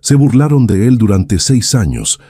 Se burlaron de él durante 6 años.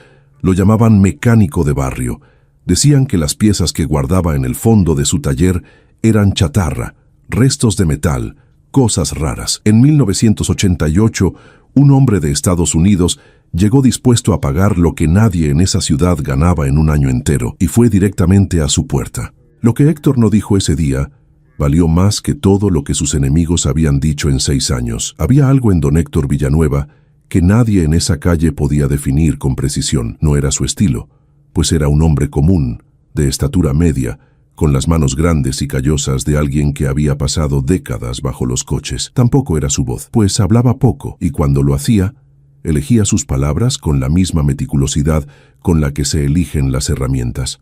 Lo llamaban mecánico de barrio. Decían que las piezas que guardaba en el fondo de su taller eran chatarra, restos de metal, cosas raras. En 1988, un hombre de Estados Unidos llegó dispuesto a pagar lo que nadie en esa ciudad ganaba en un año entero y fue directamente a su puerta. Lo que Héctor no dijo ese día valió más que todo lo que sus enemigos habían dicho en 6 años. Había algo en don Héctor Villanueva que nadie en esa calle podía definir con precisión. No era su estilo, pues era un hombre común, de estatura media, con las manos grandes y callosas de alguien que había pasado décadas bajo los coches. Tampoco era su voz, pues hablaba poco y cuando lo hacía, elegía sus palabras con la misma meticulosidad con la que se eligen las herramientas.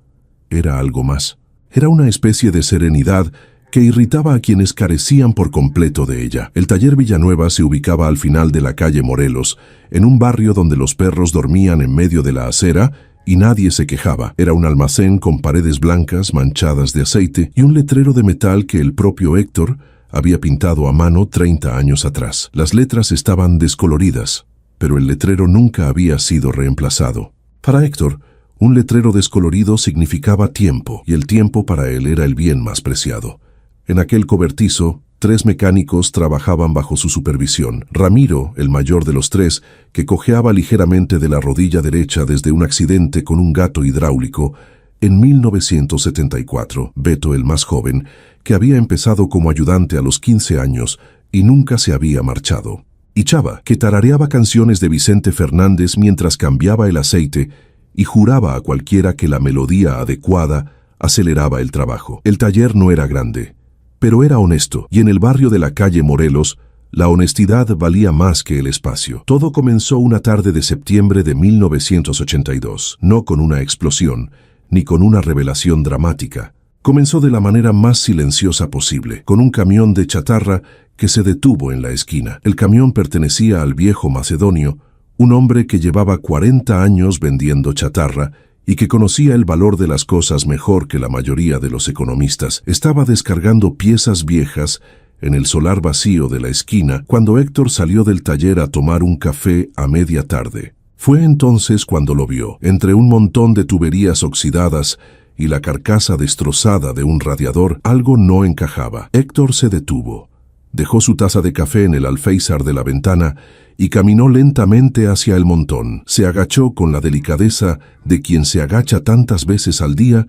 Era algo más. Era una especie de serenidad que irritaba a quienes carecían por completo de ella. El taller Villanueva se ubicaba al final de la calle Morelos, en un barrio donde los perros dormían en medio de la acera y nadie se quejaba. Era un almacén con paredes blancas manchadas de aceite y un letrero de metal que el propio Héctor había pintado a mano 30 años atrás. Las letras estaban descoloridas, pero el letrero nunca había sido reemplazado. Para Héctor, un letrero descolorido significaba tiempo, y el tiempo para él era el bien más preciado. En aquel cobertizo, 3 mecánicos trabajaban bajo su supervisión. Ramiro, el mayor de los 3, que cojeaba ligeramente de la rodilla derecha desde un accidente con un gato hidráulico en 1974. Beto, el más joven, que había empezado como ayudante a los 15 años y nunca se había marchado. Y Chava, que tarareaba canciones de Vicente Fernández mientras cambiaba el aceite y juraba a cualquiera que la melodía adecuada aceleraba el trabajo. El taller no era grande, pero era honesto, y en el barrio de la calle Morelos, la honestidad valía más que el espacio. Todo comenzó una tarde de septiembre de 1982, no con una explosión, ni con una revelación dramática. Comenzó de la manera más silenciosa posible, con un camión de chatarra que se detuvo en la esquina. El camión pertenecía al viejo Macedonio, un hombre que llevaba 40 años vendiendo chatarra y que conocía el valor de las cosas mejor que la mayoría de los economistas. Estaba descargando piezas viejas en el solar vacío de la esquina cuando Héctor salió del taller a tomar un café a media tarde. Fue entonces cuando lo vio, entre un montón de tuberías oxidadas y la carcasa destrozada de un radiador. Algo no encajaba. Héctor se detuvo, dejó su taza de café en el alféizar de la ventana y caminó lentamente hacia el montón. Se agachó con la delicadeza de quien se agacha tantas veces al día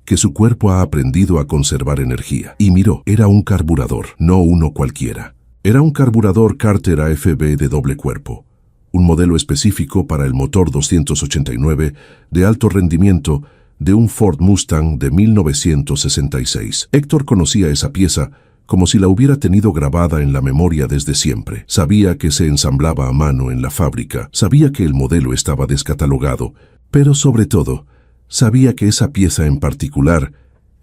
que su cuerpo ha aprendido a conservar energía. Y miró, era un carburador, no uno cualquiera. Era un carburador Carter AFB de doble cuerpo, un modelo específico para el motor 289 de alto rendimiento de un Ford Mustang de 1966. Héctor conocía esa pieza como si la hubiera tenido grabada en la memoria desde siempre. Sabía que se ensamblaba a mano en la fábrica, sabía que el modelo estaba descatalogado, pero sobre todo, sabía que esa pieza en particular,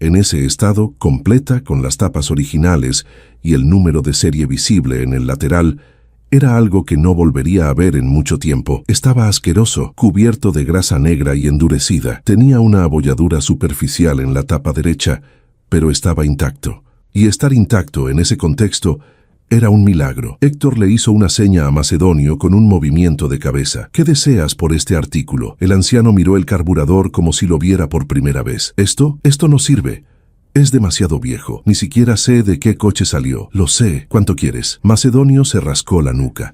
en ese estado, completa con las tapas originales y el número de serie visible en el lateral, era algo que no volvería a ver en mucho tiempo. Estaba asqueroso, cubierto de grasa negra y endurecida. Tenía una abolladura superficial en la tapa derecha, pero estaba intacto. Y estar intacto en ese contexto era un milagro. Héctor le hizo una seña a Macedonio con un movimiento de cabeza. ¿Qué deseas por este artículo? El anciano miró el carburador como si lo viera por primera vez. Esto no sirve. Es demasiado viejo. Ni siquiera sé de qué coche salió. Lo sé. ¿Cuánto quieres? Macedonio se rascó la nuca.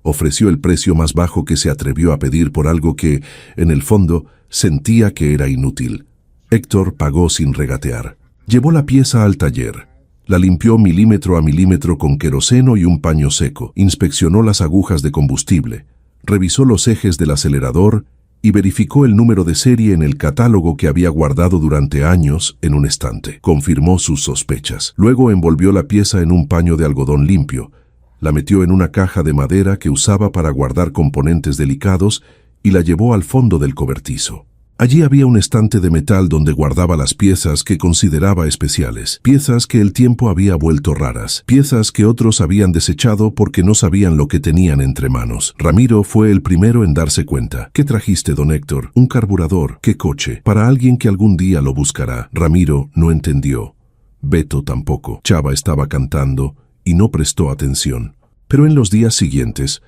Ofreció el precio más bajo que se atrevió a pedir por algo que, en el fondo, sentía que era inútil. Héctor pagó sin regatear. Llevó la pieza al taller. La limpió milímetro a milímetro con queroseno y un paño seco. Inspeccionó las agujas de combustible. Revisó los ejes del acelerador y verificó el número de serie en el catálogo que había guardado durante años en un estante. Confirmó sus sospechas. Luego envolvió la pieza en un paño de algodón limpio. La metió en una caja de madera que usaba para guardar componentes delicados y la llevó al fondo del cobertizo. Allí había un estante de metal donde guardaba las piezas que consideraba especiales, piezas que el tiempo había vuelto raras, piezas que otros habían desechado porque no sabían lo que tenían entre manos. Ramiro fue el primero en darse cuenta. ¿Qué trajiste, don Héctor? Un carburador. ¿Qué coche? Para alguien que algún día lo buscará. Ramiro no entendió. Beto tampoco. Chava estaba cantando y no prestó atención. Pero en los días siguientes,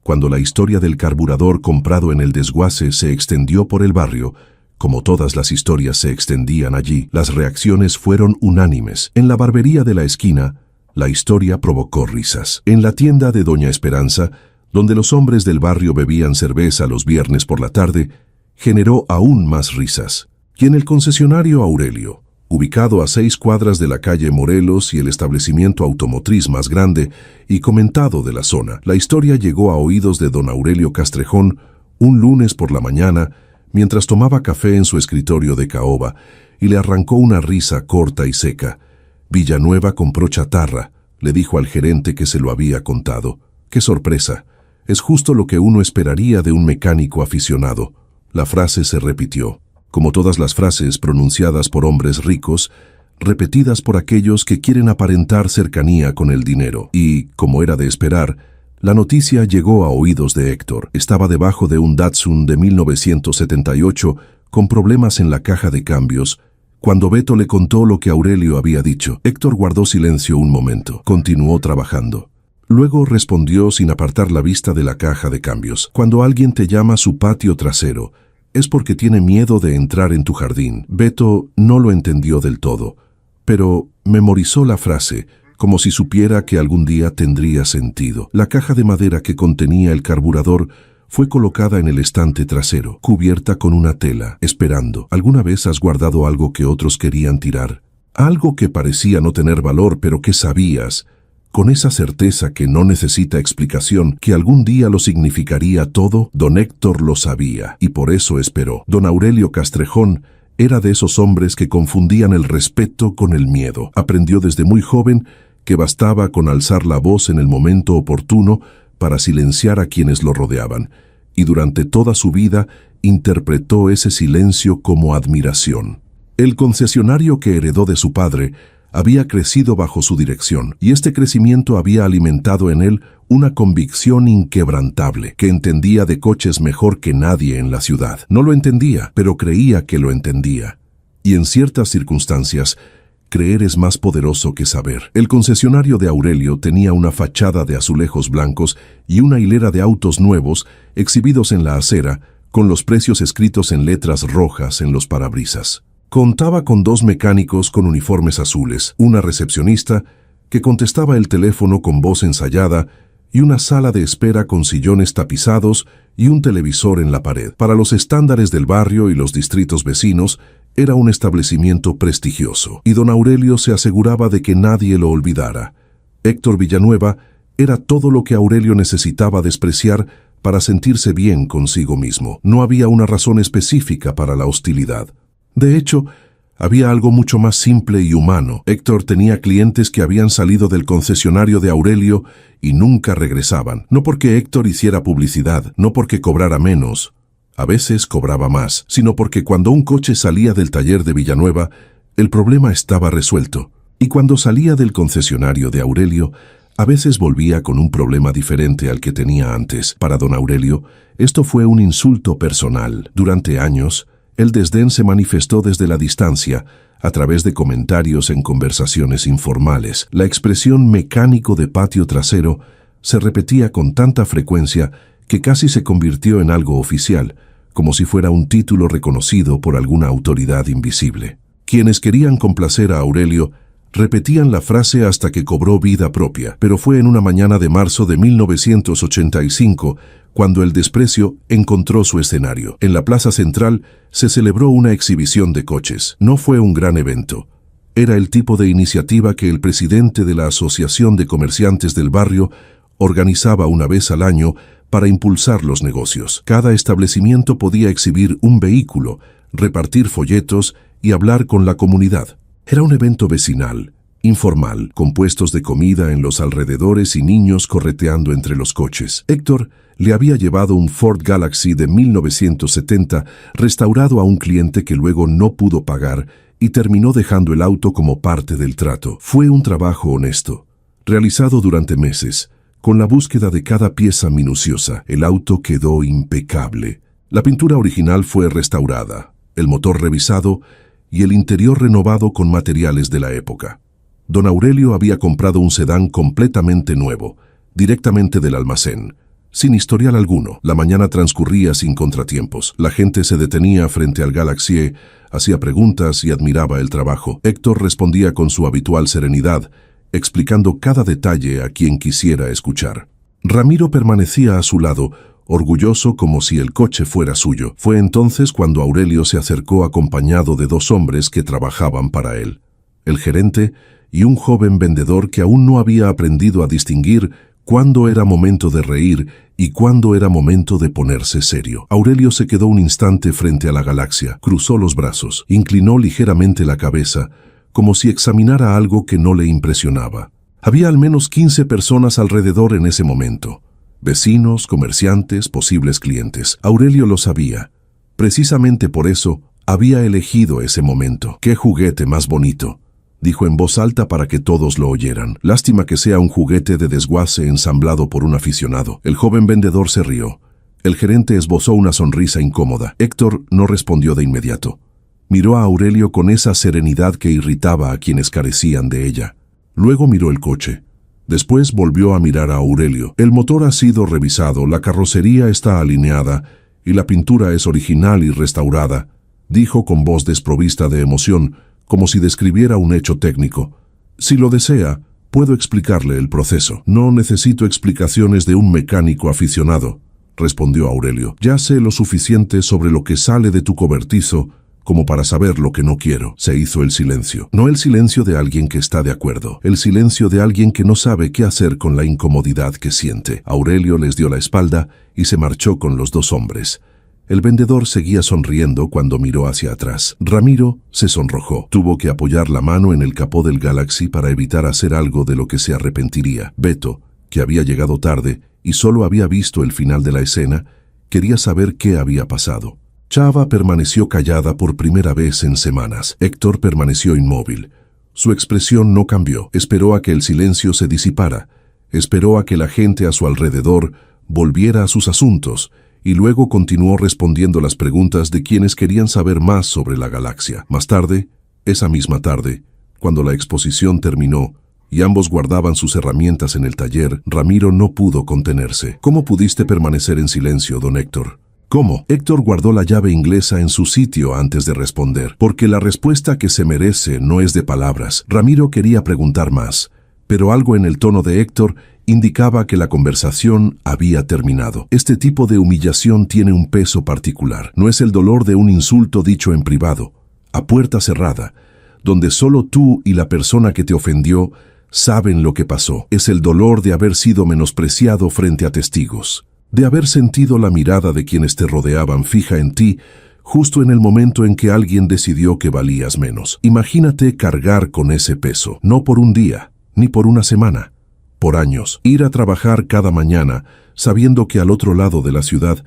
Cuando la historia del carburador comprado en el desguace se extendió por el barrio, como todas las historias se extendían allí, las reacciones fueron unánimes. En la barbería de la esquina, la historia provocó risas. En la tienda de Doña Esperanza, donde los hombres del barrio bebían cerveza los viernes por la tarde, generó aún más risas. Y en el concesionario Aurelio, ubicado a 6 cuadras de la calle Morelos y el establecimiento automotriz más grande y comentado de la zona, la historia llegó a oídos de don Aurelio Castrejón un lunes por la mañana, mientras tomaba café en su escritorio de caoba, y le arrancó una risa corta y seca. Villanueva compró chatarra, le dijo al gerente que se lo había contado. ¡Qué sorpresa! Es justo lo que uno esperaría de un mecánico aficionado. La frase se repitió. Como todas las frases pronunciadas por hombres ricos, repetidas por aquellos que quieren aparentar cercanía con el dinero. Y, como era de esperar, la noticia llegó a oídos de Héctor. Estaba debajo de un Datsun de 1978 con problemas en la caja de cambios. Cuando Beto le contó lo que Aurelio había dicho, Héctor guardó silencio un momento. Continuó trabajando. Luego respondió sin apartar la vista de la caja de cambios. Cuando alguien te llama su patio trasero, es porque tiene miedo de entrar en tu jardín. Beto no lo entendió del todo, pero memorizó la frase, como si supiera que algún día tendría sentido. La caja de madera que contenía el carburador fue colocada en el estante trasero, cubierta con una tela, esperando. ¿Alguna vez has guardado algo que otros querían tirar? Algo que parecía no tener valor, pero que sabías, con esa certeza que no necesita explicación, que algún día lo significaría todo. Don Héctor lo sabía, y por eso esperó. Don Aurelio Castrejón era de esos hombres que confundían el respeto con el miedo. Aprendió desde muy joven que bastaba con alzar la voz en el momento oportuno para silenciar a quienes lo rodeaban, y durante toda su vida interpretó ese silencio como admiración. El concesionario que heredó de su padre había crecido bajo su dirección, y este crecimiento había alimentado en él una convicción inquebrantable, que entendía de coches mejor que nadie en la ciudad. No lo entendía, pero creía que lo entendía. Y en ciertas circunstancias, creer es más poderoso que saber. El concesionario de Aurelio tenía una fachada de azulejos blancos y una hilera de autos nuevos exhibidos en la acera, con los precios escritos en letras rojas en los parabrisas. Contaba con 2 mecánicos con uniformes azules, una recepcionista que contestaba el teléfono con voz ensayada y una sala de espera con sillones tapizados y un televisor en la pared. Para los estándares del barrio y los distritos vecinos, era un establecimiento prestigioso, y don Aurelio se aseguraba de que nadie lo olvidara. Héctor Villanueva era todo lo que Aurelio necesitaba despreciar para sentirse bien consigo mismo. No había una razón específica para la hostilidad. De hecho, había algo mucho más simple y humano. Héctor tenía clientes que habían salido del concesionario de Aurelio y nunca regresaban. No porque Héctor hiciera publicidad, no porque cobrara menos, a veces cobraba más, sino porque cuando un coche salía del taller de Villanueva, el problema estaba resuelto. Y cuando salía del concesionario de Aurelio, a veces volvía con un problema diferente al que tenía antes. Para don Aurelio, esto fue un insulto personal. Durante años, el desdén se manifestó desde la distancia, a través de comentarios en conversaciones informales. La expresión mecánico de patio trasero se repetía con tanta frecuencia que casi se convirtió en algo oficial, como si fuera un título reconocido por alguna autoridad invisible. Quienes querían complacer a Aurelio repetían la frase hasta que cobró vida propia, pero fue en una mañana de marzo de 1985 cuando el desprecio encontró su escenario. En la plaza central se celebró una exhibición de coches. No fue un gran evento. Era el tipo de iniciativa que el presidente de la Asociación de Comerciantes del Barrio organizaba una vez al año para impulsar los negocios. Cada establecimiento podía exhibir un vehículo, repartir folletos y hablar con la comunidad. Era un evento vecinal, informal, con puestos de comida en los alrededores y niños correteando entre los coches. Héctor le había llevado un Ford Galaxy de 1970 restaurado a un cliente que luego no pudo pagar y terminó dejando el auto como parte del trato. Fue un trabajo honesto, realizado durante meses, con la búsqueda de cada pieza minuciosa. El auto quedó impecable. La pintura original fue restaurada, el motor revisado y el interior renovado con materiales de la época. Don Aurelio había comprado un sedán completamente nuevo, directamente del almacén, sin historial alguno. La mañana transcurría sin contratiempos. La gente se detenía frente al Galaxie, hacía preguntas y admiraba el trabajo. Héctor respondía con su habitual serenidad, explicando cada detalle a quien quisiera escuchar. Ramiro permanecía a su lado, orgulloso como si el coche fuera suyo. Fue entonces cuando Aurelio se acercó acompañado de dos hombres que trabajaban para él, el gerente y un joven vendedor que aún no había aprendido a distinguir cuándo era momento de reír y cuándo era momento de ponerse serio. Aurelio se quedó un instante frente a la Galaxia, cruzó los brazos, inclinó ligeramente la cabeza, como si examinara algo que no le impresionaba. Había al menos 15 personas alrededor en ese momento. Vecinos, comerciantes, posibles clientes. Aurelio lo sabía. Precisamente por eso había elegido ese momento. ¡Qué juguete más bonito!, dijo en voz alta para que todos lo oyeran. Lástima que sea un juguete de desguace ensamblado por un aficionado. El joven vendedor se rió. El gerente esbozó una sonrisa incómoda. Héctor no respondió de inmediato. Miró a Aurelio con esa serenidad que irritaba a quienes carecían de ella. Luego miró el coche. Después volvió a mirar a Aurelio. El motor ha sido revisado, la carrocería está alineada y la pintura es original y restaurada, dijo con voz desprovista de emoción, como si describiera un hecho técnico. Si lo desea, puedo explicarle el proceso. No necesito explicaciones de un mecánico aficionado, respondió Aurelio. Ya sé lo suficiente sobre lo que sale de tu cobertizo como para saber lo que no quiero. Se hizo el silencio. No el silencio de alguien que está de acuerdo, el silencio de alguien que no sabe qué hacer con la incomodidad que siente. Aurelio les dio la espalda y se marchó con los dos hombres. El vendedor seguía sonriendo cuando miró hacia atrás. Ramiro se sonrojó. Tuvo que apoyar la mano en el capó del Galaxy para evitar hacer algo de lo que se arrepentiría. Beto, que había llegado tarde y solo había visto el final de la escena, quería saber qué había pasado. Chava permaneció callada por primera vez en semanas. Héctor permaneció inmóvil. Su expresión no cambió. Esperó a que el silencio se disipara. Esperó a que la gente a su alrededor volviera a sus asuntos y luego continuó respondiendo las preguntas de quienes querían saber más sobre la Galaxia. Más tarde, esa misma tarde, cuando la exposición terminó y ambos guardaban sus herramientas en el taller, Ramiro no pudo contenerse. ¿Cómo pudiste permanecer en silencio, don Héctor? ¿Cómo? Héctor guardó la llave inglesa en su sitio antes de responder, porque la respuesta que se merece no es de palabras. Ramiro quería preguntar más, pero algo en el tono de Héctor indicaba que la conversación había terminado. Este tipo de humillación tiene un peso particular. No es el dolor de un insulto dicho en privado, a puerta cerrada, donde solo tú y la persona que te ofendió saben lo que pasó. Es el dolor de haber sido menospreciado frente a testigos, de haber sentido la mirada de quienes te rodeaban fija en ti, justo en el momento en que alguien decidió que valías menos. Imagínate cargar con ese peso, no por un día, ni por una semana, por años. Ir a trabajar cada mañana, sabiendo que al otro lado de la ciudad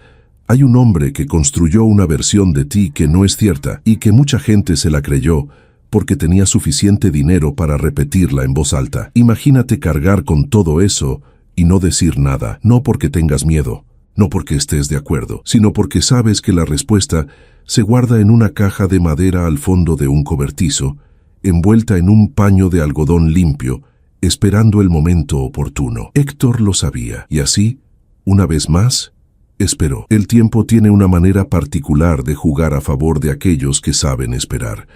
hay un hombre que construyó una versión de ti que no es cierta y que mucha gente se la creyó porque tenía suficiente dinero para repetirla en voz alta. Imagínate cargar con todo eso y no decir nada, no porque tengas miedo, no porque estés de acuerdo, sino porque sabes que la respuesta se guarda en una caja de madera al fondo de un cobertizo, envuelta en un paño de algodón limpio, esperando el momento oportuno. Héctor lo sabía, y así, una vez más, esperó. El tiempo tiene una manera particular de jugar a favor de aquellos que saben esperar.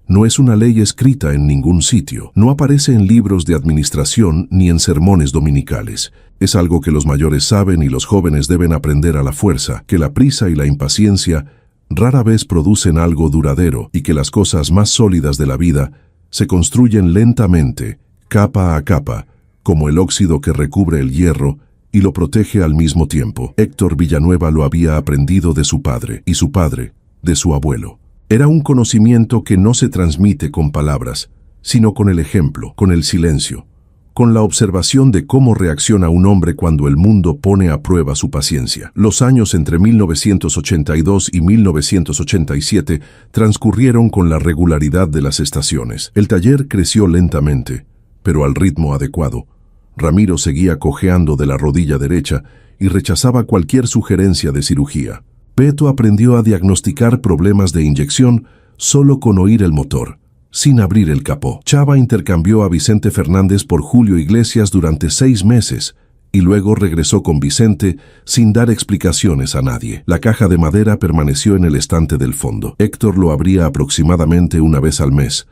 No es una ley escrita en ningún sitio, no aparece en libros de administración ni en sermones dominicales. Es algo que los mayores saben y los jóvenes deben aprender a la fuerza, que la prisa y la impaciencia rara vez producen algo duradero y que las cosas más sólidas de la vida se construyen lentamente, capa a capa, como el óxido que recubre el hierro y lo protege al mismo tiempo. Héctor Villanueva lo había aprendido de su padre, y su padre, de su abuelo. Era un conocimiento que no se transmite con palabras, sino con el ejemplo, con el silencio, con la observación de cómo reacciona un hombre cuando el mundo pone a prueba su paciencia. Los años entre 1982 y 1987 transcurrieron con la regularidad de las estaciones. El taller creció lentamente, pero al ritmo adecuado. Ramiro seguía cojeando de la rodilla derecha y rechazaba cualquier sugerencia de cirugía. Beto aprendió a diagnosticar problemas de inyección solo con oír el motor, sin abrir el capó. Chava intercambió a Vicente Fernández por Julio Iglesias durante 6 meses y luego regresó con Vicente sin dar explicaciones a nadie. La caja de madera permaneció en el estante del fondo. Héctor lo abría aproximadamente una vez al mes,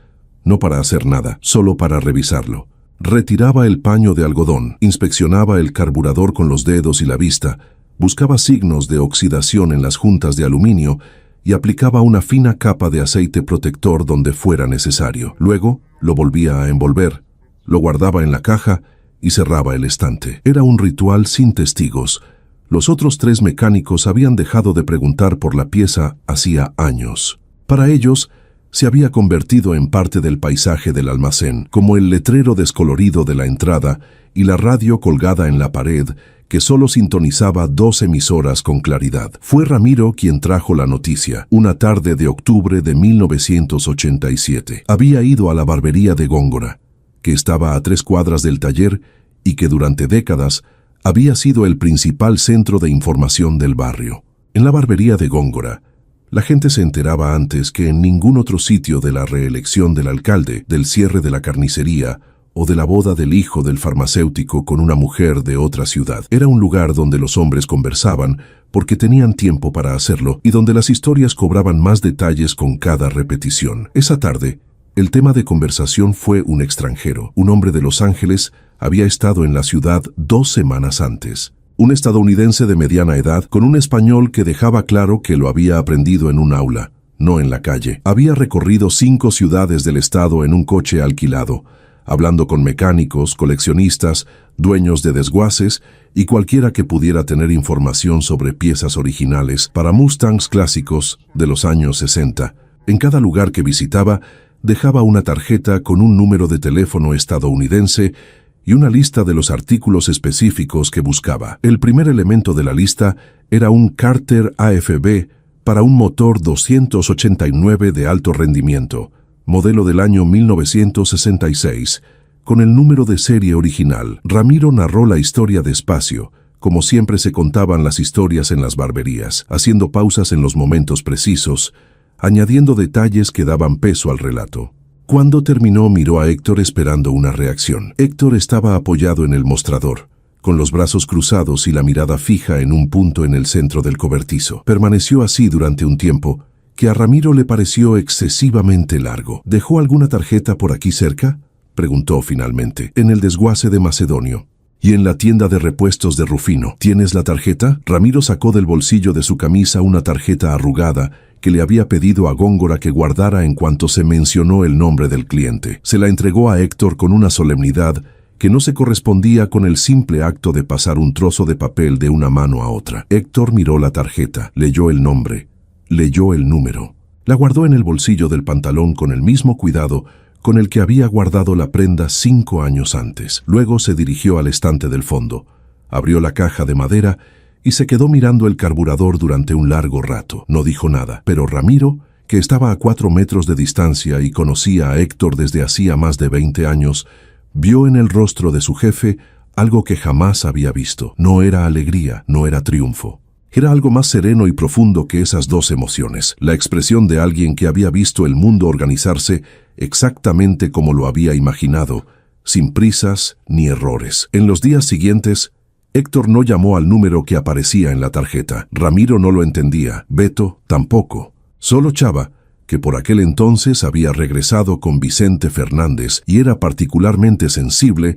no para hacer nada, solo para revisarlo. Retiraba el paño de algodón, inspeccionaba el carburador con los dedos y la vista, buscaba signos de oxidación en las juntas de aluminio y aplicaba una fina capa de aceite protector donde fuera necesario. Luego, lo volvía a envolver, lo guardaba en la caja y cerraba el estante. Era un ritual sin testigos. Los otros 3 mecánicos habían dejado de preguntar por la pieza hacía años. Para ellos, se había convertido en parte del paisaje del almacén, como el letrero descolorido de la entrada y la radio colgada en la pared que solo sintonizaba 2 emisoras con claridad. Fue Ramiro quien trajo la noticia, una tarde de octubre de 1987. Había ido a la barbería de Góngora, que estaba a 3 cuadras del taller y que durante décadas había sido el principal centro de información del barrio. En la barbería de Góngora, la gente se enteraba antes que en ningún otro sitio de la reelección del alcalde, del cierre de la carnicería o de la boda del hijo del farmacéutico con una mujer de otra ciudad. Era un lugar donde los hombres conversaban porque tenían tiempo para hacerlo y donde las historias cobraban más detalles con cada repetición. Esa tarde, el tema de conversación fue un extranjero. Un hombre de Los Ángeles había estado en la ciudad 2 semanas antes. Un estadounidense de mediana edad con un español que dejaba claro que lo había aprendido en un aula, no en la calle. Había recorrido 5 ciudades del estado en un coche alquilado, hablando con mecánicos, coleccionistas, dueños de desguaces y cualquiera que pudiera tener información sobre piezas originales para Mustangs clásicos de los años 60. En cada lugar que visitaba, dejaba una tarjeta con un número de teléfono estadounidense y una lista de los artículos específicos que buscaba. El primer elemento de la lista era un Carter AFB para un motor 289 de alto rendimiento, modelo del año 1966, con el número de serie original. Ramiro narró la historia despacio, como siempre se contaban las historias en las barberías, haciendo pausas en los momentos precisos, añadiendo detalles que daban peso al relato. Cuando terminó, miró a Héctor esperando una reacción. Héctor estaba apoyado en el mostrador, con los brazos cruzados y la mirada fija en un punto en el centro del cobertizo. Permaneció así durante un tiempo que a Ramiro le pareció excesivamente largo. ¿Dejó alguna tarjeta por aquí cerca?, preguntó finalmente. En el desguace de Macedonio. Y en la tienda de repuestos de Rufino. ¿Tienes la tarjeta? Ramiro sacó del bolsillo de su camisa una tarjeta arrugada que le había pedido a Góngora que guardara en cuanto se mencionó el nombre del cliente. Se la entregó a Héctor con una solemnidad que no se correspondía con el simple acto de pasar un trozo de papel de una mano a otra. Héctor miró la tarjeta, leyó el nombre, leyó el número. La guardó en el bolsillo del pantalón con el mismo cuidado con el que había guardado la prenda 5 años antes. Luego se dirigió al estante del fondo, abrió la caja de madera y se quedó mirando el carburador durante un largo rato. No dijo nada, pero Ramiro, que estaba a 4 metros de distancia y conocía a Héctor desde hacía más de 20 años, vio en el rostro de su jefe algo que jamás había visto. No era alegría, no era triunfo. Era algo más sereno y profundo que esas 2 emociones, la expresión de alguien que había visto el mundo organizarse exactamente como lo había imaginado, sin prisas ni errores. En los días siguientes, Héctor no llamó al número que aparecía en la tarjeta. Ramiro no lo entendía, Beto tampoco. Solo Chava, que por aquel entonces había regresado con Vicente Fernández y era particularmente sensible,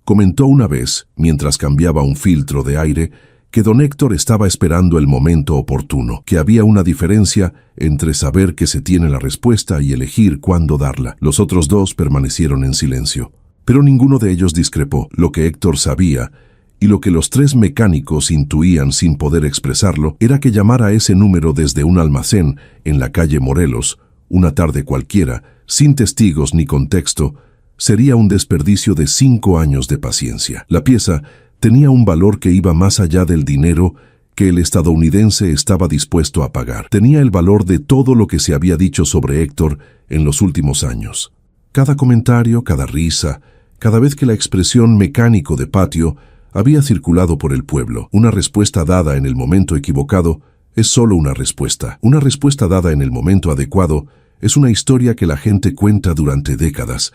comentó una vez, mientras cambiaba un filtro de aire, que don Héctor estaba esperando el momento oportuno, que había una diferencia entre saber que se tiene la respuesta y elegir cuándo darla. Los otros 2 permanecieron en silencio, pero ninguno de ellos discrepó. Lo que Héctor sabía y lo que los 3 mecánicos intuían sin poder expresarlo era que llamar a ese número desde un almacén en la calle Morelos, una tarde cualquiera, sin testigos ni contexto, sería un desperdicio de 5 años de paciencia. La pieza tenía un valor que iba más allá del dinero que el estadounidense estaba dispuesto a pagar. Tenía el valor de todo lo que se había dicho sobre Héctor en los últimos años. Cada comentario, cada risa, cada vez que la expresión mecánico de patio había circulado por el pueblo. Una respuesta dada en el momento equivocado es solo una respuesta. Una respuesta dada en el momento adecuado es una historia que la gente cuenta durante décadas.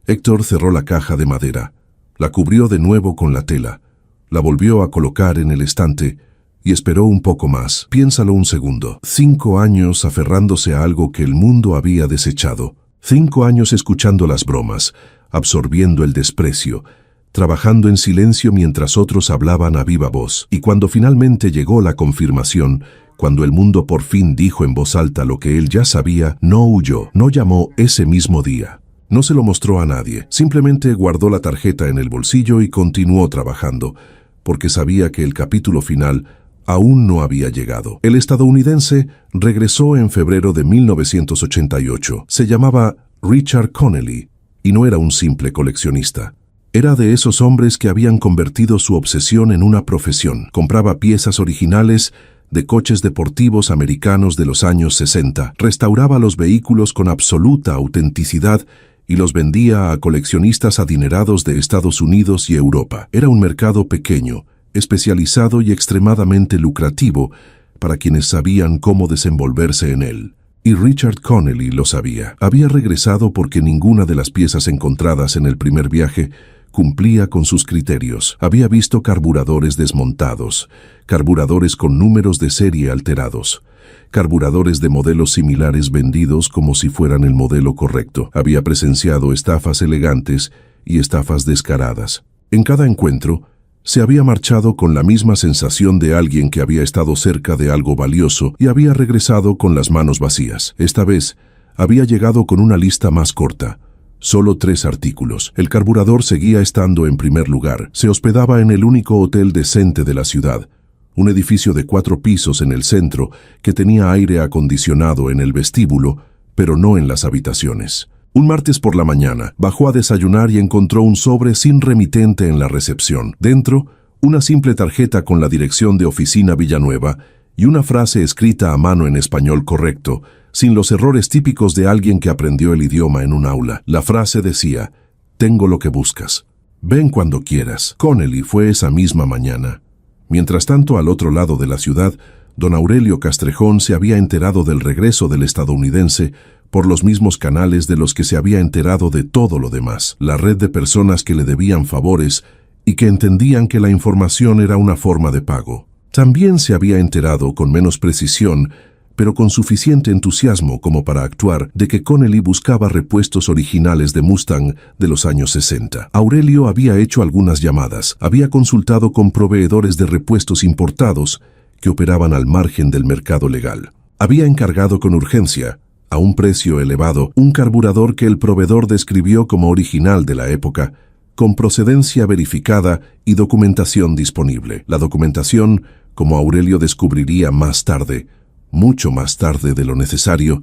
Héctor cerró la caja de madera, la cubrió de nuevo con la tela, La volvió a colocar en el estante y esperó un poco más. Piénsalo un segundo. 5 años aferrándose a algo que el mundo había desechado. 5 años escuchando las bromas, absorbiendo el desprecio, trabajando en silencio mientras otros hablaban a viva voz. Y cuando finalmente llegó la confirmación, cuando el mundo por fin dijo en voz alta lo que él ya sabía, no huyó, no llamó ese mismo día. No se lo mostró a nadie, simplemente guardó la tarjeta en el bolsillo y continuó trabajando, porque sabía que el capítulo final aún no había llegado. El estadounidense regresó en febrero de 1988. Se llamaba Richard Connelly y no era un simple coleccionista. Era de esos hombres que habían convertido su obsesión en una profesión. Compraba piezas originales de coches deportivos americanos de los años 60, restauraba los vehículos con absoluta autenticidad y los vendía a coleccionistas adinerados de Estados Unidos y Europa. Era un mercado pequeño, especializado y extremadamente lucrativo para quienes sabían cómo desenvolverse en él. Y Richard Connelly lo sabía. Había regresado porque ninguna de las piezas encontradas en el primer viaje cumplía con sus criterios. Había visto carburadores desmontados, carburadores con números de serie alterados, carburadores de modelos similares vendidos como si fueran el modelo correcto. Había presenciado estafas elegantes y estafas descaradas. En cada encuentro, se había marchado con la misma sensación de alguien que había estado cerca de algo valioso y había regresado con las manos vacías. Esta vez, había llegado con una lista más corta. Solo 3 artículos. El carburador seguía estando en primer lugar. Se hospedaba en el único hotel decente de la ciudad, un edificio de 4 pisos en el centro que tenía aire acondicionado en el vestíbulo, pero no en las habitaciones. Un martes por la mañana, bajó a desayunar y encontró un sobre sin remitente en la recepción. Dentro, una simple tarjeta con la dirección de Oficina Villanueva y una frase escrita a mano en español correcto, sin los errores típicos de alguien que aprendió el idioma en un aula. La frase decía: «Tengo lo que buscas. Ven cuando quieras». Connelly fue esa misma mañana. Mientras tanto, al otro lado de la ciudad, don Aurelio Castrejón se había enterado del regreso del estadounidense por los mismos canales de los que se había enterado de todo lo demás. La red de personas que le debían favores y que entendían que la información era una forma de pago. También se había enterado con menos precisión, pero con suficiente entusiasmo como para actuar, de que Connelly buscaba repuestos originales de Mustang de los años 60. Aurelio había hecho algunas llamadas, había consultado con proveedores de repuestos importados que operaban al margen del mercado legal. Había encargado con urgencia, a un precio elevado, un carburador que el proveedor describió como original de la época, con procedencia verificada y documentación disponible. La documentación, como Aurelio descubriría más tarde, mucho más tarde de lo necesario,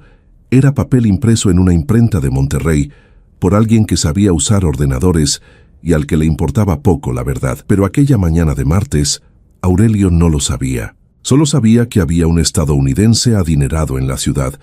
era papel impreso en una imprenta de Monterrey por alguien que sabía usar ordenadores y al que le importaba poco la verdad. Pero aquella mañana de martes, Aurelio no lo sabía. Solo sabía que había un estadounidense adinerado en la ciudad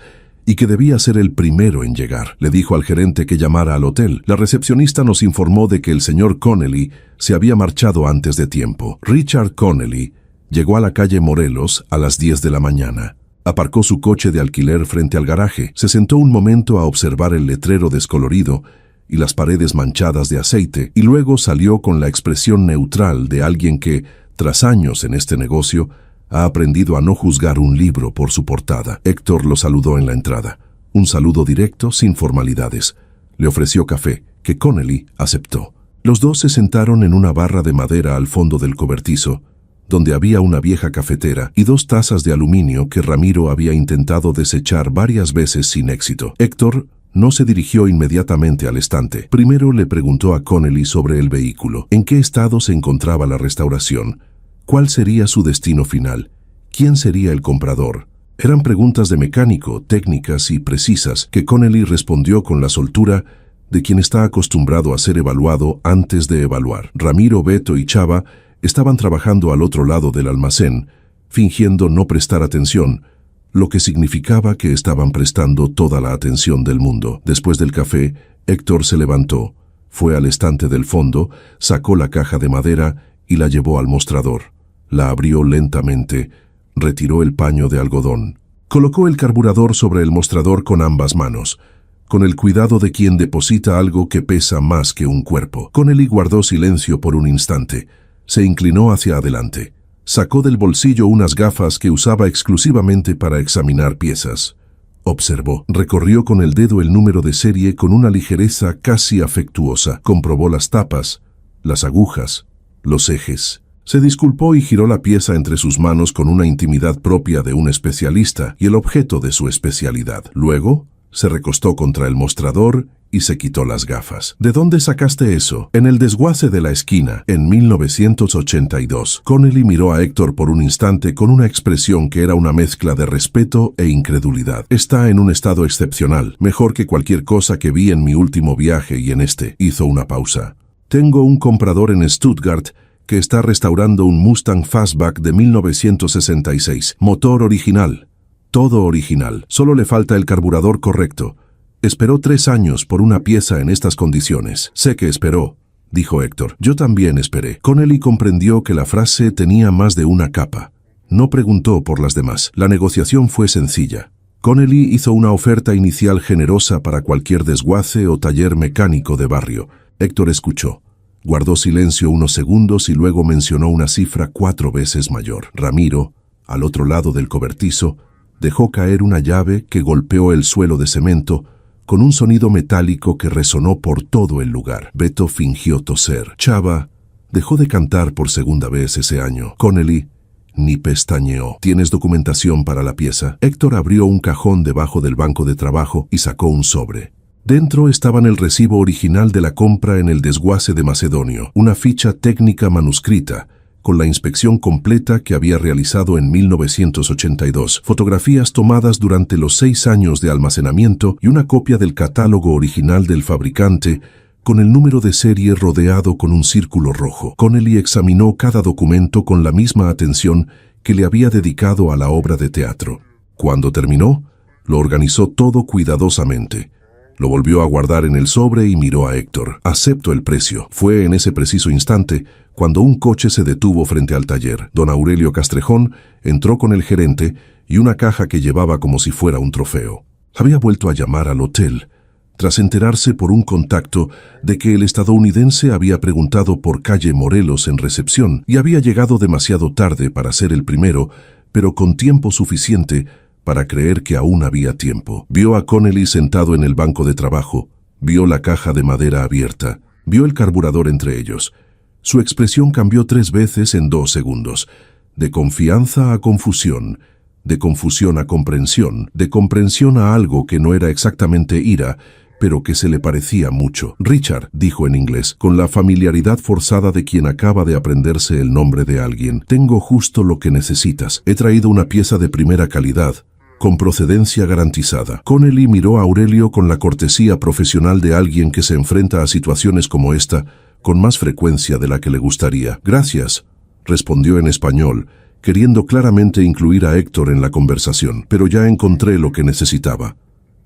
y que debía ser el primero en llegar. Le dijo al gerente que llamara al hotel. La recepcionista nos informó de que el señor Connelly se había marchado antes de tiempo. Richard Connelly llegó a la calle Morelos a las 10 de la mañana. Aparcó su coche de alquiler frente al garaje, se sentó un momento a observar el letrero descolorido y las paredes manchadas de aceite, y luego salió con la expresión neutral de alguien que, tras años en este negocio, ha aprendido a no juzgar un libro por su portada. Héctor lo saludó en la entrada. Un saludo directo, sin formalidades. Le ofreció café, que Connelly aceptó. Los dos se sentaron en una barra de madera al fondo del cobertizo, donde había una vieja cafetera y 2 tazas de aluminio que Ramiro había intentado desechar varias veces sin éxito. Héctor no se dirigió inmediatamente al estante. Primero le preguntó a Connelly sobre el vehículo, en qué estado se encontraba la restauración, cuál sería su destino final, quién sería el comprador. Eran preguntas de mecánico, técnicas y precisas, que Connelly respondió con la soltura de quien está acostumbrado a ser evaluado antes de evaluar. Ramiro, Beto y Chava estaban trabajando al otro lado del almacén, fingiendo no prestar atención, lo que significaba que estaban prestando toda la atención del mundo. Después del café, Héctor se levantó, fue al estante del fondo, sacó la caja de madera y la llevó al mostrador. La abrió lentamente, retiró el paño de algodón. Colocó el carburador sobre el mostrador con ambas manos, con el cuidado de quien deposita algo que pesa más que un cuerpo. Connelly guardó silencio por un instante. Se inclinó hacia adelante. Sacó del bolsillo unas gafas que usaba exclusivamente para examinar piezas. Observó. Recorrió con el dedo el número de serie con una ligereza casi afectuosa. Comprobó las tapas, las agujas, los ejes. Se disculpó y giró la pieza entre sus manos con una intimidad propia de un especialista y el objeto de su especialidad. Luego, se recostó contra el mostrador y se quitó las gafas. ¿De dónde sacaste eso? En el desguace de la esquina, en 1982. Connelly miró a Héctor por un instante con una expresión que era una mezcla de respeto e incredulidad. Está en un estado excepcional, mejor que cualquier cosa que vi en mi último viaje y en este. Hizo una pausa. Tengo un comprador en Stuttgart que está restaurando un Mustang Fastback de 1966. Motor original. Todo original. Solo le falta el carburador correcto. Esperó 3 años por una pieza en estas condiciones. Sé que esperó, dijo Héctor. Yo también esperé. Connelly comprendió que la frase tenía más de una capa. No preguntó por las demás. La negociación fue sencilla. Connelly hizo una oferta inicial generosa para cualquier desguace o taller mecánico de barrio. Héctor escuchó. Guardó silencio unos segundos y luego mencionó una cifra 4 veces mayor. Ramiro, al otro lado del cobertizo, dejó caer una llave que golpeó el suelo de cemento con un sonido metálico que resonó por todo el lugar. Beto fingió toser. Chava dejó de cantar por segunda vez ese año. Connelly ni pestañeó. ¿Tienes documentación para la pieza? Héctor abrió un cajón debajo del banco de trabajo y sacó un sobre. Dentro estaban el recibo original de la compra en el desguace de Macedonio, una ficha técnica manuscrita, con la inspección completa que había realizado en 1982, fotografías tomadas durante los 6 años de almacenamiento y una copia del catálogo original del fabricante, con el número de serie rodeado con un círculo rojo. Connelly examinó cada documento con la misma atención que le había dedicado a la obra de teatro. Cuando terminó, lo organizó todo cuidadosamente. Lo volvió a guardar en el sobre y miró a Héctor. Acepto el precio. Fue en ese preciso instante cuando un coche se detuvo frente al taller. Don Aurelio Castrejón entró con el gerente y una caja que llevaba como si fuera un trofeo. Había vuelto a llamar al hotel, tras enterarse por un contacto de que el estadounidense había preguntado por calle Morelos en recepción y había llegado demasiado tarde para ser el primero, pero con tiempo suficiente para creer que aún había tiempo. Vio a Connelly sentado en el banco de trabajo, vio la caja de madera abierta, vio el carburador entre ellos. Su expresión cambió 3 veces en 2 segundos, de confianza a confusión, de confusión a comprensión, de comprensión a algo que no era exactamente ira, pero que se le parecía mucho. Richard, dijo en inglés, con la familiaridad forzada de quien acaba de aprenderse el nombre de alguien. Tengo justo lo que necesitas. He traído una pieza de primera calidad, con procedencia garantizada. Connelly miró a Aurelio con la cortesía profesional de alguien que se enfrenta a situaciones como esta con más frecuencia de la que le gustaría. Gracias, respondió en español, queriendo claramente incluir a Héctor en la conversación, pero ya encontré lo que necesitaba.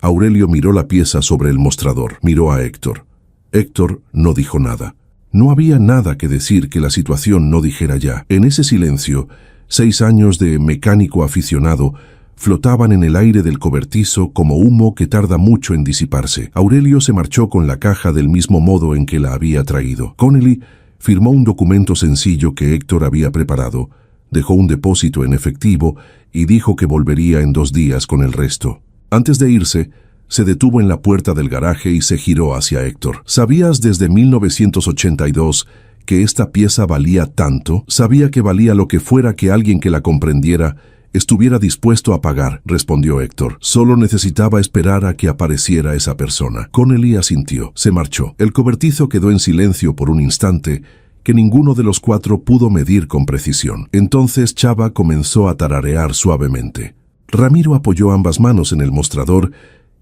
Aurelio miró la pieza sobre el mostrador, miró a Héctor. Héctor no dijo nada. No había nada que decir que la situación no dijera ya. En ese silencio, 6 años de mecánico aficionado flotaban en el aire del cobertizo como humo que tarda mucho en disiparse. Aurelio se marchó con la caja del mismo modo en que la había traído. Connelly firmó un documento sencillo que Héctor había preparado, dejó un depósito en efectivo y dijo que volvería en 2 días con el resto. Antes de irse, se detuvo en la puerta del garaje y se giró hacia Héctor. ¿Sabías desde 1982 que esta pieza valía tanto? Sabía que valía lo que fuera que alguien que la comprendiera estuviera dispuesto a pagar, respondió Héctor. Solo necesitaba esperar a que apareciera esa persona. Connelly asintió. Se marchó. El cobertizo quedó en silencio por un instante que ninguno de los 4 pudo medir con precisión. Entonces Chava comenzó a tararear suavemente. Ramiro apoyó ambas manos en el mostrador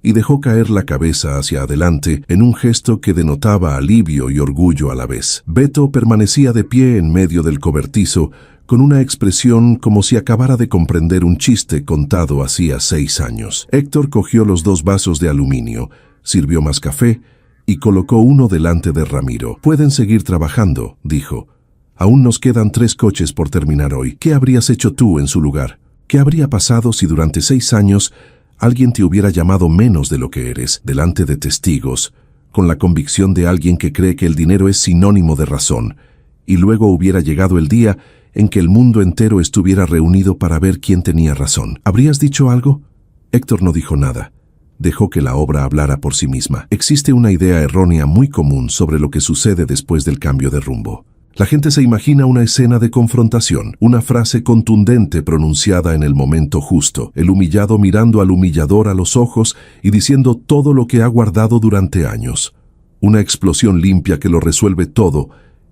y dejó caer la cabeza hacia adelante en un gesto que denotaba alivio y orgullo a la vez. Beto permanecía de pie en medio del cobertizo con una expresión como si acabara de comprender un chiste contado hacía 6 años. Héctor cogió los 2 vasos de aluminio, sirvió más café y colocó uno delante de Ramiro. «Pueden seguir trabajando», dijo. «Aún nos quedan 3 coches por terminar hoy. ¿Qué habrías hecho tú en su lugar? ¿Qué habría pasado si durante 6 años alguien te hubiera llamado menos de lo que eres, delante de testigos, con la convicción de alguien que cree que el dinero es sinónimo de razón, y luego hubiera llegado el día en que el mundo entero estuviera reunido para ver quién tenía razón. ¿Habrías dicho algo? Héctor no dijo nada. Dejó que la obra hablara por sí misma. Existe una idea errónea muy común sobre lo que sucede después del cambio de rumbo. La gente se imagina una escena de confrontación, una frase contundente pronunciada en el momento justo, el humillado mirando al humillador a los ojos y diciendo todo lo que ha guardado durante años. Una explosión limpia que lo resuelve todo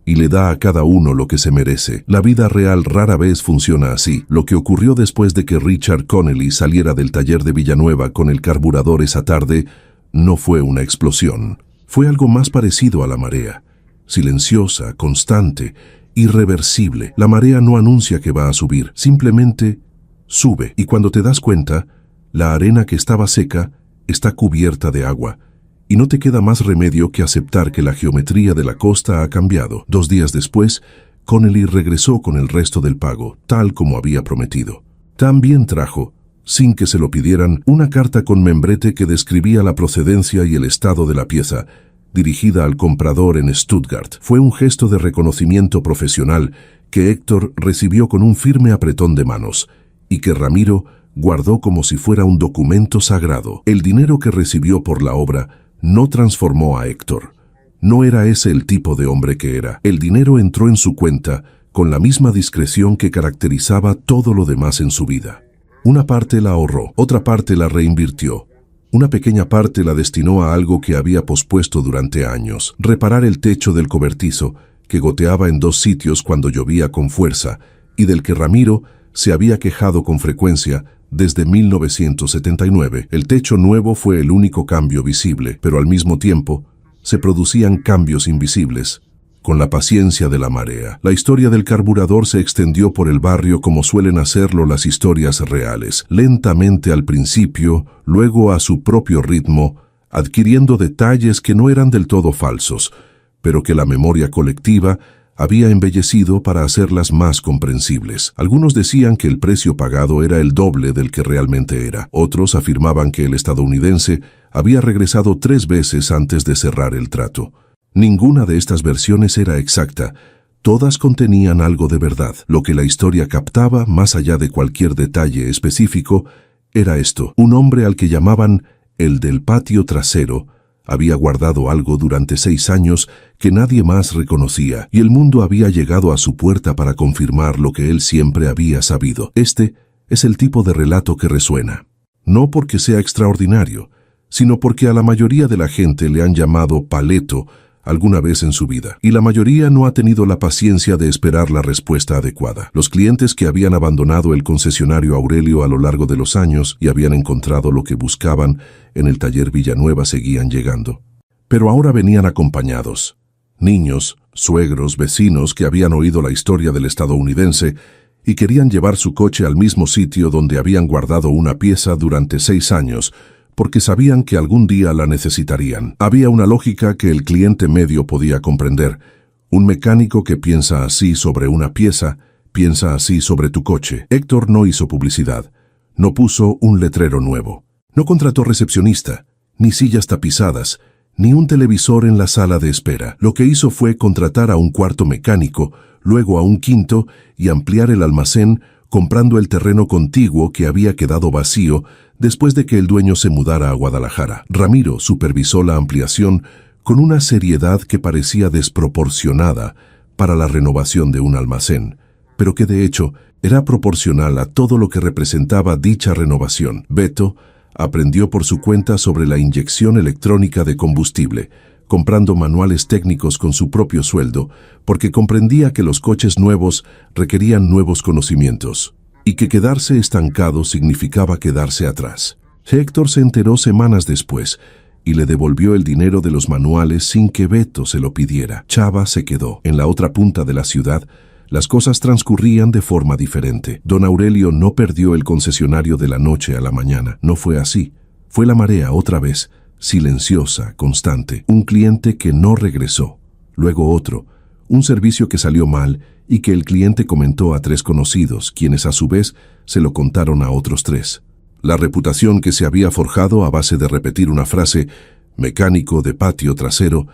y le da a cada uno lo que se merece. La vida real rara vez funciona así. Lo que ocurrió después de que Richard Connelly saliera del taller de Villanueva con el carburador esa tarde no fue una explosión. Fue algo más parecido a la marea. Silenciosa, constante, irreversible. La marea no anuncia que va a subir, simplemente sube. Y cuando te das cuenta, la arena que estaba seca está cubierta de agua. Y no te queda más remedio que aceptar que la geometría de la costa ha cambiado. 2 días después, Connelly regresó con el resto del pago, tal como había prometido. También trajo, sin que se lo pidieran, una carta con membrete que describía la procedencia y el estado de la pieza, dirigida al comprador en Stuttgart. Fue un gesto de reconocimiento profesional que Héctor recibió con un firme apretón de manos y que Ramiro guardó como si fuera un documento sagrado. El dinero que recibió por la obra no transformó a Héctor. No era ese el tipo de hombre que era. El dinero entró en su cuenta con la misma discreción que caracterizaba todo lo demás en su vida. Una parte la ahorró, otra parte la reinvirtió. Una pequeña parte la destinó a algo que había pospuesto durante años: reparar el techo del cobertizo, que goteaba en 2 sitios cuando llovía con fuerza, y del que Ramiro se había quejado con frecuencia desde 1979. El techo nuevo fue el único cambio visible, pero al mismo tiempo se producían cambios invisibles, con la paciencia de la marea. La historia del carburador se extendió por el barrio como suelen hacerlo las historias reales, lentamente al principio, luego a su propio ritmo, adquiriendo detalles que no eran del todo falsos, pero que la memoria colectiva había embellecido para hacerlas más comprensibles. Algunos decían que el precio pagado era el doble del que realmente era. Otros afirmaban que el estadounidense había regresado 3 veces antes de cerrar el trato. Ninguna de estas versiones era exacta. Todas contenían algo de verdad. Lo que la historia captaba, más allá de cualquier detalle específico, era esto: un hombre al que llamaban el del patio trasero había guardado algo durante 6 años que nadie más reconocía, y el mundo había llegado a su puerta para confirmar lo que él siempre había sabido. Este es el tipo de relato que resuena. No porque sea extraordinario, sino porque a la mayoría de la gente le han llamado paleto alguna vez en su vida, y la mayoría no ha tenido la paciencia de esperar la respuesta adecuada. Los clientes que habían abandonado el concesionario Aurelio a lo largo de los años y habían encontrado lo que buscaban en el taller Villanueva seguían llegando. Pero ahora venían acompañados. Niños, suegros, vecinos que habían oído la historia del estadounidense y querían llevar su coche al mismo sitio donde habían guardado una pieza durante 6 años, porque sabían que algún día la necesitarían. Había una lógica que el cliente medio podía comprender. Un mecánico que piensa así sobre una pieza, piensa así sobre tu coche. Héctor no hizo publicidad. No puso un letrero nuevo. No contrató recepcionista, ni sillas tapizadas, ni un televisor en la sala de espera. Lo que hizo fue contratar a un cuarto mecánico, luego a un quinto, y ampliar el almacén comprando el terreno contiguo que había quedado vacío después de que el dueño se mudara a Guadalajara. Ramiro supervisó la ampliación con una seriedad que parecía desproporcionada para la renovación de un almacén, pero que de hecho era proporcional a todo lo que representaba dicha renovación. Beto aprendió por su cuenta sobre la inyección electrónica de combustible, comprando manuales técnicos con su propio sueldo, porque comprendía que los coches nuevos requerían nuevos conocimientos, y que quedarse estancado significaba quedarse atrás. Héctor se enteró semanas después, y le devolvió el dinero de los manuales sin que Beto se lo pidiera. Chava se quedó. En la otra punta de la ciudad, las cosas transcurrían de forma diferente. Don Aurelio no perdió el concesionario de la noche a la mañana. No fue así. Fue la marea otra vez, silenciosa, constante. Un cliente que no regresó. Luego otro. Un servicio que salió mal y que el cliente comentó a 3 conocidos, quienes a su vez se lo contaron a otros 3. La reputación que se había forjado a base de repetir una frase, mecánico de patio trasero,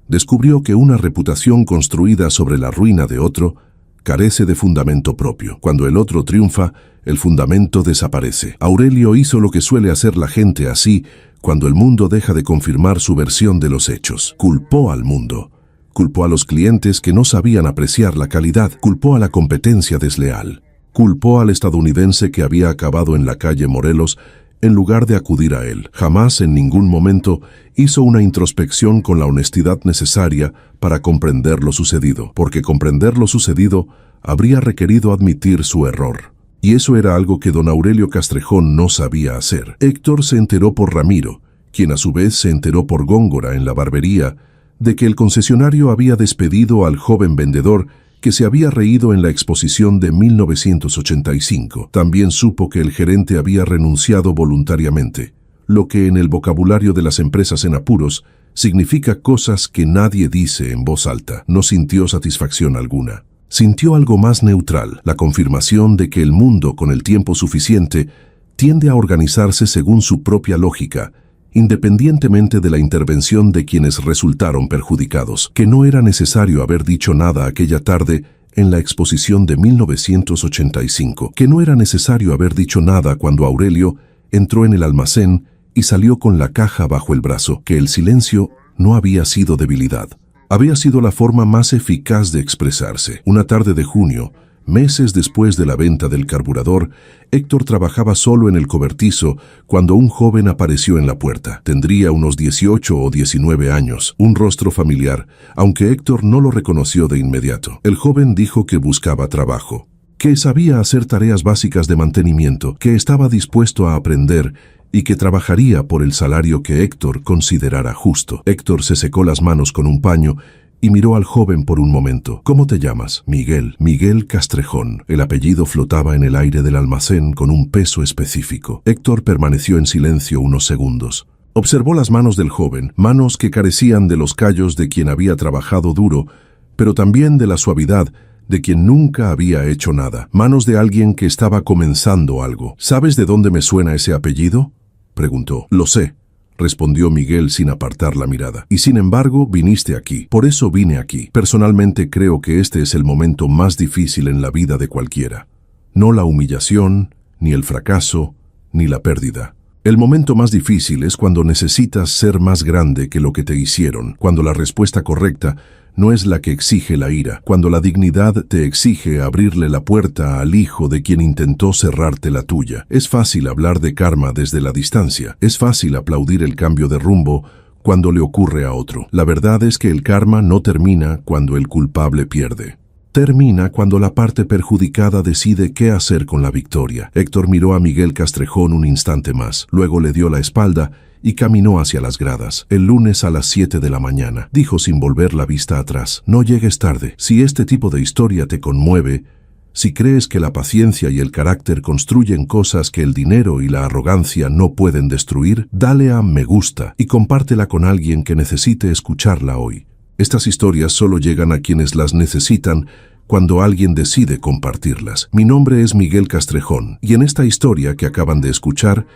Descubrió que una reputación construida sobre la ruina de otro carece de fundamento propio. Cuando el otro triunfa, el fundamento desaparece. Aurelio hizo lo que suele hacer la gente así cuando el mundo deja de confirmar su versión de los hechos. Culpó al mundo. Culpó a los clientes que no sabían apreciar la calidad. Culpó a la competencia desleal. Culpó al estadounidense que había acabado en la calle Morelos en lugar de acudir a él. Jamás en ningún momento hizo una introspección con la honestidad necesaria para comprender lo sucedido, porque comprender lo sucedido habría requerido admitir su error. Y eso era algo que don Aurelio Castrejón no sabía hacer. Héctor se enteró por Ramiro, quien a su vez se enteró por Góngora en la barbería, de que el concesionario había despedido al joven vendedor que se había reído en la exposición de 1985. También supo que el gerente había renunciado voluntariamente, lo que en el vocabulario de las empresas en apuros significa cosas que nadie dice en voz alta. No sintió satisfacción alguna. Sintió algo más neutral, la confirmación de que el mundo, con el tiempo suficiente, tiende a organizarse según su propia lógica, independientemente de la intervención de quienes resultaron perjudicados, que no era necesario haber dicho nada aquella tarde en la exposición de 1985, que no era necesario haber dicho nada cuando Aurelio entró en el almacén y salió con la caja bajo el brazo, que el silencio no había sido debilidad. Había sido la forma más eficaz de expresarse. Una tarde de junio, meses después de la venta del carburador, Héctor trabajaba solo en el cobertizo cuando un joven apareció en la puerta. Tendría unos 18 o 19 años, un rostro familiar, aunque Héctor no lo reconoció de inmediato. El joven dijo que buscaba trabajo, que sabía hacer tareas básicas de mantenimiento, que estaba dispuesto a aprender y que trabajaría por el salario que Héctor considerara justo. Héctor se secó las manos con un paño y miró al joven por un momento. ¿Cómo te llamas? Miguel. Miguel Castrejón. El apellido flotaba en el aire del almacén con un peso específico. Héctor permaneció en silencio unos segundos. Observó las manos del joven, manos que carecían de los callos de quien había trabajado duro, pero también de la suavidad de quien nunca había hecho nada. Manos de alguien que estaba comenzando algo. ¿Sabes de dónde me suena ese apellido?, preguntó. Lo sé, respondió Miguel sin apartar la mirada. Y sin embargo, viniste aquí. Por eso vine aquí. Personalmente creo que este es el momento más difícil en la vida de cualquiera. No la humillación, ni el fracaso, ni la pérdida. El momento más difícil es cuando necesitas ser más grande que lo que te hicieron, cuando la respuesta correcta no es la que exige la ira, cuando la dignidad te exige abrirle la puerta al hijo de quien intentó cerrarte la tuya. Es fácil hablar de karma desde la distancia, es fácil aplaudir el cambio de rumbo cuando le ocurre a otro. La verdad es que el karma no termina cuando el culpable pierde. Termina cuando la parte perjudicada decide qué hacer con la victoria. Héctor miró a Miguel Castrejón un instante más, luego le dio la espalda y caminó hacia las gradas. El lunes a las 7 de la mañana, dijo sin volver la vista atrás. No llegues tarde. Si este tipo de historia te conmueve, si crees que la paciencia y el carácter construyen cosas que el dinero y la arrogancia no pueden destruir, dale a me gusta y compártela con alguien que necesite escucharla hoy. Estas historias solo llegan a quienes las necesitan cuando alguien decide compartirlas. Mi nombre es Miguel Castrejón y en esta historia que acaban de escuchar,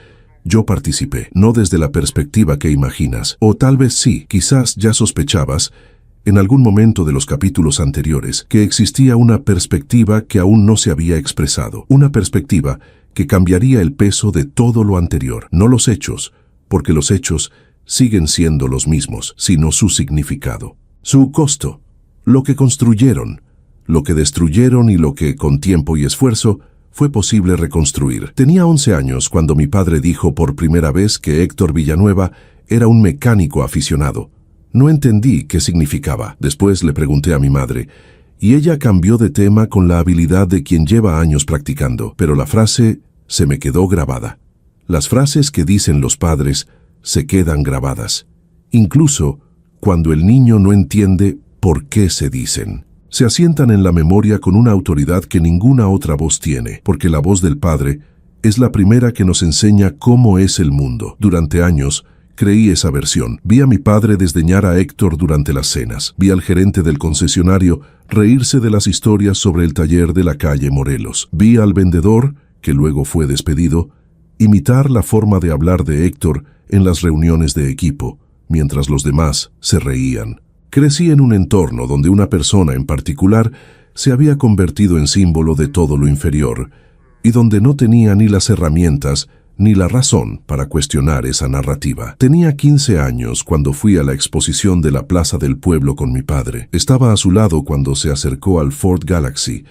yo participé, no desde la perspectiva que imaginas, o tal vez sí, quizás ya sospechabas, en algún momento de los capítulos anteriores, que existía una perspectiva que aún no se había expresado, una perspectiva que cambiaría el peso de todo lo anterior, no los hechos, porque los hechos siguen siendo los mismos, sino su significado, su costo, lo que construyeron, lo que destruyeron y lo que, con tiempo y esfuerzo, fue posible reconstruir. Tenía 11 años cuando mi padre dijo por primera vez que Héctor Villanueva era un mecánico aficionado. No entendí qué significaba. Después le pregunté a mi madre, y ella cambió de tema con la habilidad de quien lleva años practicando, pero la frase se me quedó grabada. Las frases que dicen los padres se quedan grabadas, incluso cuando el niño no entiende por qué se dicen. Se asientan en la memoria con una autoridad que ninguna otra voz tiene, porque la voz del Padre es la primera que nos enseña cómo es el mundo. Durante años, creí esa versión. Vi a mi padre desdeñar a Héctor durante las cenas. Vi al gerente del concesionario reírse de las historias sobre el taller de la calle Morelos. Vi al vendedor, que luego fue despedido, imitar la forma de hablar de Héctor en las reuniones de equipo, mientras los demás se reían. Crecí en un entorno donde una persona en particular se había convertido en símbolo de todo lo inferior y donde no tenía ni las herramientas ni la razón para cuestionar esa narrativa. Tenía 15 años cuando fui a la exposición de la Plaza del Pueblo con mi padre. Estaba a su lado cuando se acercó al Ford Galaxy.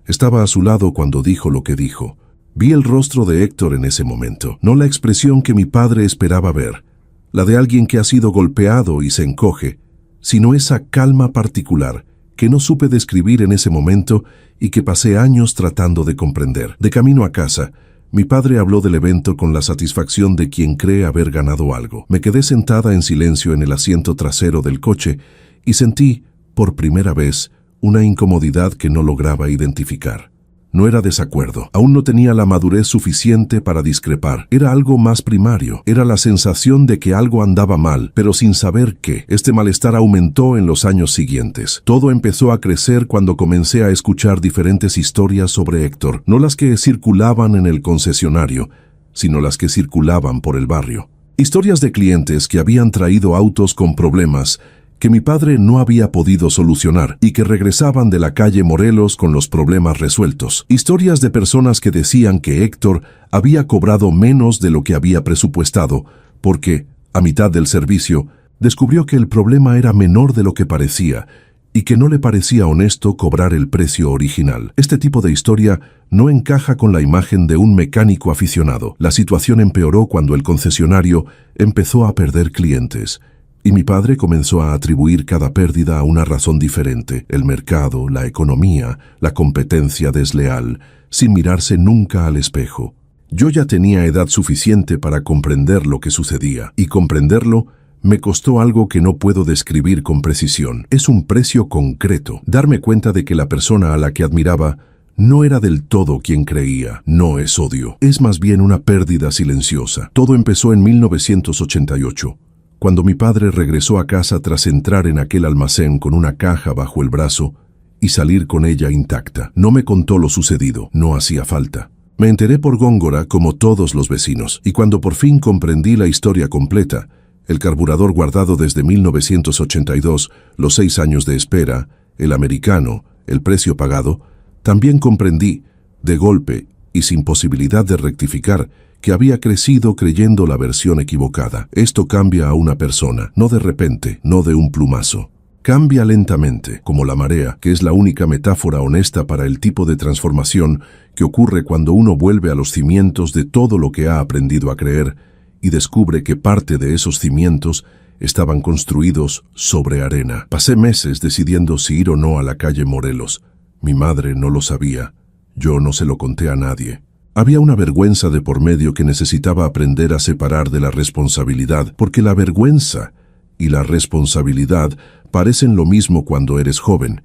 Estaba a su lado cuando dijo lo que dijo. Vi el rostro de Héctor en ese momento, no la expresión que mi padre esperaba ver, la de alguien que ha sido golpeado y se encoge, sino esa calma particular que no supe describir en ese momento y que pasé años tratando de comprender. De camino a casa, mi padre habló del evento con la satisfacción de quien cree haber ganado algo. Me quedé sentada en silencio en el asiento trasero del coche y sentí, por primera vez, una incomodidad que no lograba identificar. No era desacuerdo, aún no tenía la madurez suficiente para discrepar. Era algo más primario, era la sensación de que algo andaba mal, pero sin saber qué. Este malestar aumentó en los años siguientes. Todo empezó a crecer cuando comencé a escuchar diferentes historias sobre Héctor, no las que circulaban en el concesionario, sino las que circulaban por el barrio. Historias de clientes que habían traído autos con problemas que mi padre no había podido solucionar y que regresaban de la calle Morelos con los problemas resueltos. Historias de personas que decían que Héctor había cobrado menos de lo que había presupuestado porque, a mitad del servicio, descubrió que el problema era menor de lo que parecía y que no le parecía honesto cobrar el precio original. Este tipo de historia no encaja con la imagen de un mecánico aficionado. La situación empeoró cuando el concesionario empezó a perder clientes. Y mi padre comenzó a atribuir cada pérdida a una razón diferente: el mercado, la economía, la competencia desleal, sin mirarse nunca al espejo. Yo ya tenía edad suficiente para comprender lo que sucedía, y comprenderlo me costó algo que no puedo describir con precisión. Es un precio concreto, darme cuenta de que la persona a la que admiraba no era del todo quien creía. No es odio, es más bien una pérdida silenciosa. Todo empezó en 1988. Cuando mi padre regresó a casa tras entrar en aquel almacén con una caja bajo el brazo y salir con ella intacta. No me contó lo sucedido, no hacía falta. Me enteré por Góngora como todos los vecinos, y cuando por fin comprendí la historia completa, el carburador guardado desde 1982, los 6 años de espera, el americano, el precio pagado, también comprendí, de golpe y sin posibilidad de rectificar, que había crecido creyendo la versión equivocada. Esto cambia a una persona, no de repente, no de un plumazo. Cambia lentamente, como la marea, que es la única metáfora honesta para el tipo de transformación que ocurre cuando uno vuelve a los cimientos de todo lo que ha aprendido a creer y descubre que parte de esos cimientos estaban construidos sobre arena. Pasé meses decidiendo si ir o no a la calle Morelos. Mi madre no lo sabía. Yo no se lo conté a nadie. Había una vergüenza de por medio que necesitaba aprender a separar de la responsabilidad, porque la vergüenza y la responsabilidad parecen lo mismo cuando eres joven,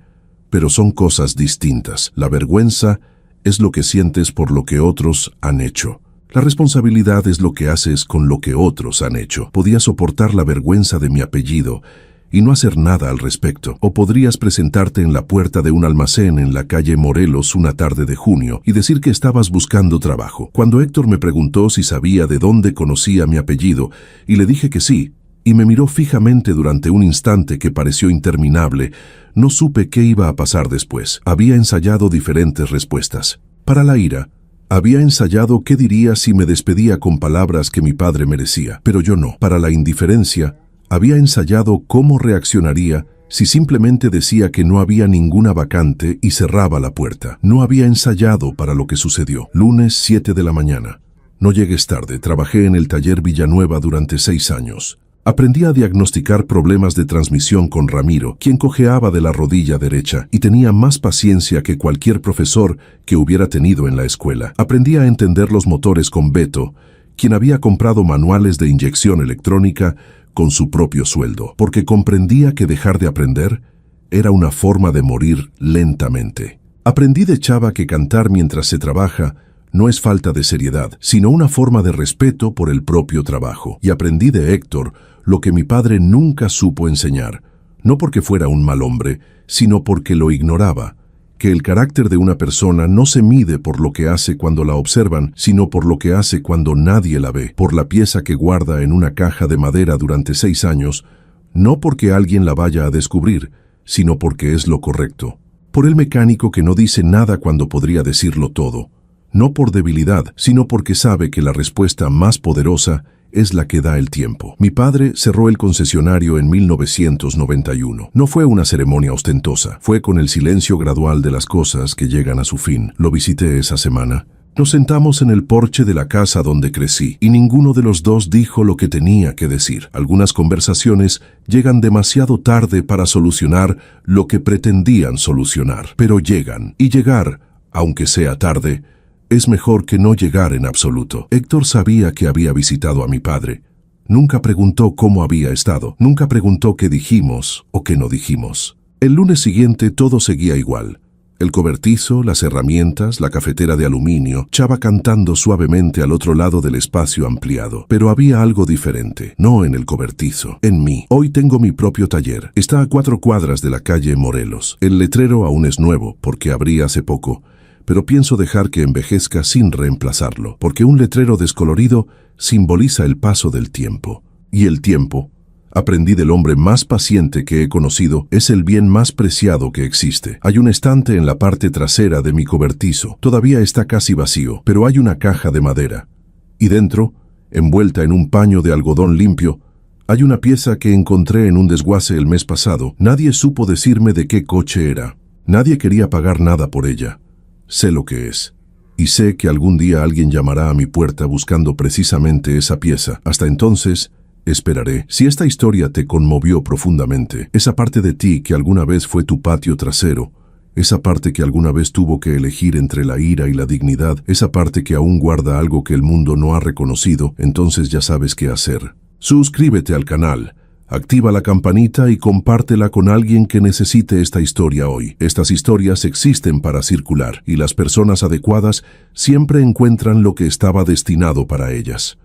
pero son cosas distintas. La vergüenza es lo que sientes por lo que otros han hecho. La responsabilidad es lo que haces con lo que otros han hecho. Podía soportar la vergüenza de mi apellido y no hacer nada al respecto. O podrías presentarte en la puerta de un almacén en la calle Morelos una tarde de junio y decir que estabas buscando trabajo. Cuando Héctor me preguntó si sabía de dónde conocía mi apellido, y le dije que sí, y me miró fijamente durante un instante que pareció interminable, no supe qué iba a pasar después. Había ensayado diferentes respuestas. Para la ira, había ensayado qué diría si me despedía con palabras que mi padre merecía, pero yo no. Para la indiferencia, había ensayado cómo reaccionaría si simplemente decía que no había ninguna vacante y cerraba la puerta. No había ensayado para lo que sucedió. Lunes 7 de la mañana. No llegues tarde. Trabajé en el taller Villanueva durante 6 años. Aprendí a diagnosticar problemas de transmisión con Ramiro, quien cojeaba de la rodilla derecha y tenía más paciencia que cualquier profesor que hubiera tenido en la escuela. Aprendí a entender los motores con Beto, quien había comprado manuales de inyección electrónica con su propio sueldo, porque comprendía que dejar de aprender era una forma de morir lentamente. Aprendí de Chava que cantar mientras se trabaja no es falta de seriedad, sino una forma de respeto por el propio trabajo. Y aprendí de Héctor lo que mi padre nunca supo enseñar, no porque fuera un mal hombre, sino porque lo ignoraba, que el carácter de una persona no se mide por lo que hace cuando la observan, sino por lo que hace cuando nadie la ve. Por la pieza que guarda en una caja de madera durante 6 años, no porque alguien la vaya a descubrir, sino porque es lo correcto. Por el mecánico que no dice nada cuando podría decirlo todo. No por debilidad, sino porque sabe que la respuesta más poderosa es la que da el tiempo. Mi padre cerró el concesionario en 1991. No fue una ceremonia ostentosa, fue con el silencio gradual de las cosas que llegan a su fin. Lo visité esa semana. Nos sentamos en el porche de la casa donde crecí, y ninguno de los dos dijo lo que tenía que decir. Algunas conversaciones llegan demasiado tarde para solucionar lo que pretendían solucionar, pero llegan, y llegar, aunque sea tarde, es mejor que no llegar en absoluto. Héctor sabía que había visitado a mi padre. Nunca preguntó cómo había estado, nunca preguntó qué dijimos o qué no dijimos. El lunes siguiente todo seguía igual. El cobertizo, las herramientas, la cafetera de aluminio, Chava cantando suavemente al otro lado del espacio ampliado. Pero había algo diferente, no en el cobertizo, en mí. Hoy tengo mi propio taller. Está a 4 cuadras de la calle Morelos. El letrero aún es nuevo, porque abrí hace poco, pero pienso dejar que envejezca sin reemplazarlo, porque un letrero descolorido simboliza el paso del tiempo. Y el tiempo, aprendí del hombre más paciente que he conocido, es el bien más preciado que existe. Hay un estante en la parte trasera de mi cobertizo. Todavía está casi vacío, pero hay una caja de madera. Y dentro, envuelta en un paño de algodón limpio, hay una pieza que encontré en un desguace el mes pasado. Nadie supo decirme de qué coche era. Nadie quería pagar nada por ella. Sé lo que es. Y sé que algún día alguien llamará a mi puerta buscando precisamente esa pieza. Hasta entonces, esperaré. Si esta historia te conmovió profundamente, esa parte de ti que alguna vez fue tu patio trasero, esa parte que alguna vez tuvo que elegir entre la ira y la dignidad, esa parte que aún guarda algo que el mundo no ha reconocido, entonces ya sabes qué hacer. Suscríbete al canal. Activa la campanita y compártela con alguien que necesite esta historia hoy. Estas historias existen para circular y las personas adecuadas siempre encuentran lo que estaba destinado para ellas.